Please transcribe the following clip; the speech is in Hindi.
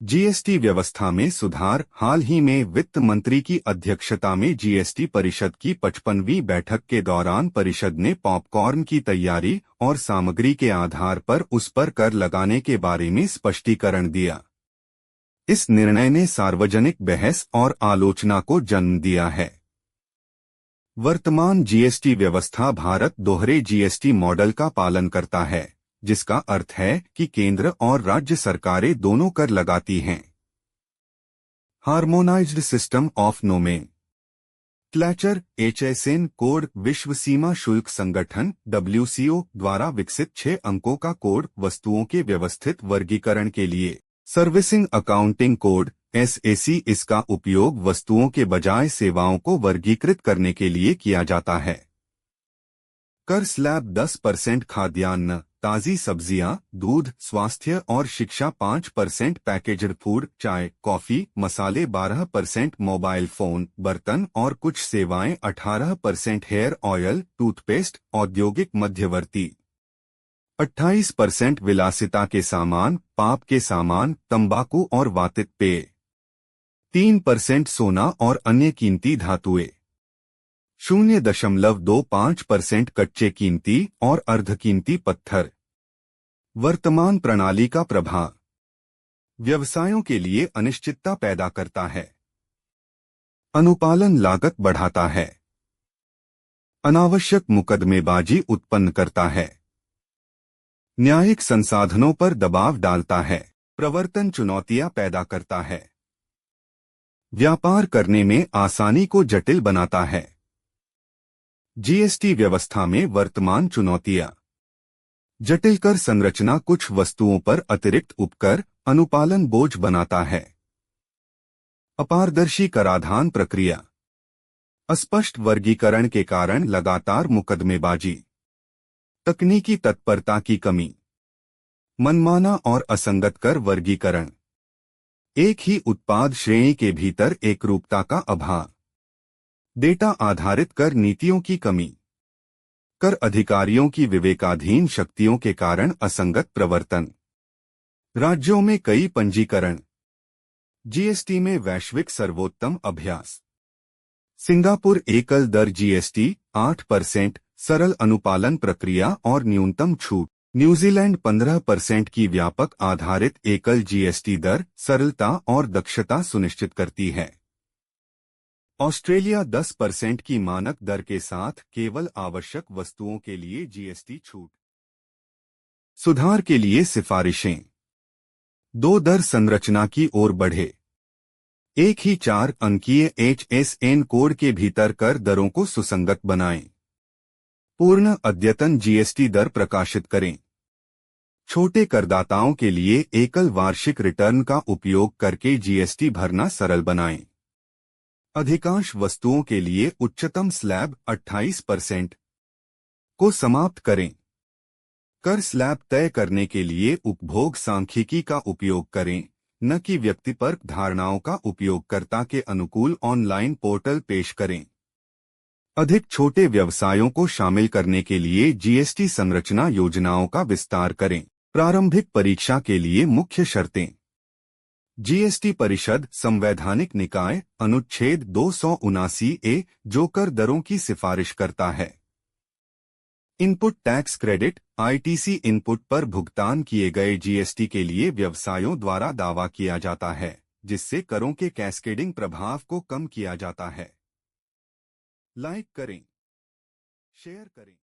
जीएसटी व्यवस्था में सुधार। हाल ही में वित्त मंत्री की अध्यक्षता में जीएसटी परिषद की 55वीं बैठक के दौरान परिषद ने पॉपकॉर्न की तैयारी और सामग्री के आधार पर उस पर कर लगाने के बारे में स्पष्टीकरण दिया। इस निर्णय ने सार्वजनिक बहस और आलोचना को जन्म दिया है। वर्तमान जीएसटी व्यवस्था भारत दोहरे जीएसटी मॉडल का पालन करता है, जिसका अर्थ है कि केंद्र और राज्य सरकारें दोनों कर लगाती हैं। Harmonised system of nomenclature (HSN) code विश्व सीमा शुल्क संगठन WCO द्वारा विकसित 6 अंकों का कोड वस्तुओं के व्यवस्थित वर्गीकरण के लिए। सर्विसिंग अकाउंटिंग कोड SAC इसका उपयोग वस्तुओं के बजाय सेवाओं को वर्गीकृत करने के लिए किया जाता है। कर स्लैब 10% खाद्यान्न, ताज़ी सब्जियां, दूध, स्वास्थ्य और शिक्षा 5%, पैकेज्ड फूड, चाय, कॉफी, मसाले 12%, मोबाइल फोन, बर्तन और कुछ सेवाएं 18%, हेयर ऑयल, टूथपेस्ट, औद्योगिक मध्यवर्ती 28%, विलासिता के सामान, पाप के सामान, तंबाकू और वातित पेय 3%, सोना और अन्य कीमती धातुएं 0.25%, कच्चे कीमती और अर्धकीमती पत्थर। वर्तमान प्रणाली का प्रभाव व्यवसायों के लिए अनिश्चितता पैदा करता है, अनुपालन लागत बढ़ाता है, अनावश्यक मुकदमेबाजी उत्पन्न करता है, न्यायिक संसाधनों पर दबाव डालता है, प्रवर्तन चुनौतियां पैदा करता है, व्यापार करने में आसानी को जटिल बनाता है। जीएसटी व्यवस्था में वर्तमान चुनौतियां: जटिल कर संरचना कुछ वस्तुओं पर अतिरिक्त उपकर, अनुपालन बोझ बनाता है। अपारदर्शी कराधान प्रक्रिया, अस्पष्ट वर्गीकरण के कारण लगातार मुकदमेबाजी, तकनीकी तत्परता की कमी, मनमाना और असंगत कर वर्गीकरण, एक ही उत्पाद श्रेणी के भीतर एकरूपता का अभाव, डेटा आधारित कर नीतियों की कमी, कर अधिकारियों की विवेकाधीन शक्तियों के कारण असंगत प्रवर्तन, राज्यों में कई पंजीकरण, जीएसटी में वैश्विक सर्वोत्तम अभ्यास। सिंगापुर एकल दर जीएसटी 8%, सरल अनुपालन प्रक्रिया और न्यूनतम छूट। न्यूजीलैंड 15% की व्यापक आधारित एकल जीएसटी दर, सरलता और दक्षता सुनिश्चित करती है। ऑस्ट्रेलिया 10% की मानक दर के साथ केवल आवश्यक वस्तुओं के लिए जीएसटी छूट। सुधार के लिए सिफारिशें: 2 दर संरचना की ओर बढ़े, एक ही 4 अंकीय HSN कोड के भीतर कर दरों को सुसंगत बनाएं, पूर्ण अद्यतन जीएसटी दर प्रकाशित करें, छोटे करदाताओं के लिए एकल वार्षिक रिटर्न का उपयोग करके जीएसटी भरना सरल बनाएं, अधिकांश वस्तुओं के लिए उच्चतम स्लैब 28% को समाप्त करें, कर स्लैब तय करने के लिए उपभोग सांख्यिकी का उपयोग करें, न कि व्यक्तिपरक धारणाओं का उपयोगकर्ता के अनुकूल ऑनलाइन पोर्टल पेश करें। अधिक छोटे व्यवसायों को शामिल करने के लिए जीएसटी संरचना योजनाओं का विस्तार करें। प्रारंभिक परीक्षा के लिए मुख्य शर्तें: जीएसटी परिषद संवैधानिक निकाय, अनुच्छेद 279A, जो कर दरों की सिफारिश करता है। Input tax credit ITC, input पर भुगतान किए गए जीएसटी के लिए व्यवसायों द्वारा दावा किया जाता है, जिससे करों के कैस्केडिंग प्रभाव को कम किया जाता है। लाइक करें, शेयर करें।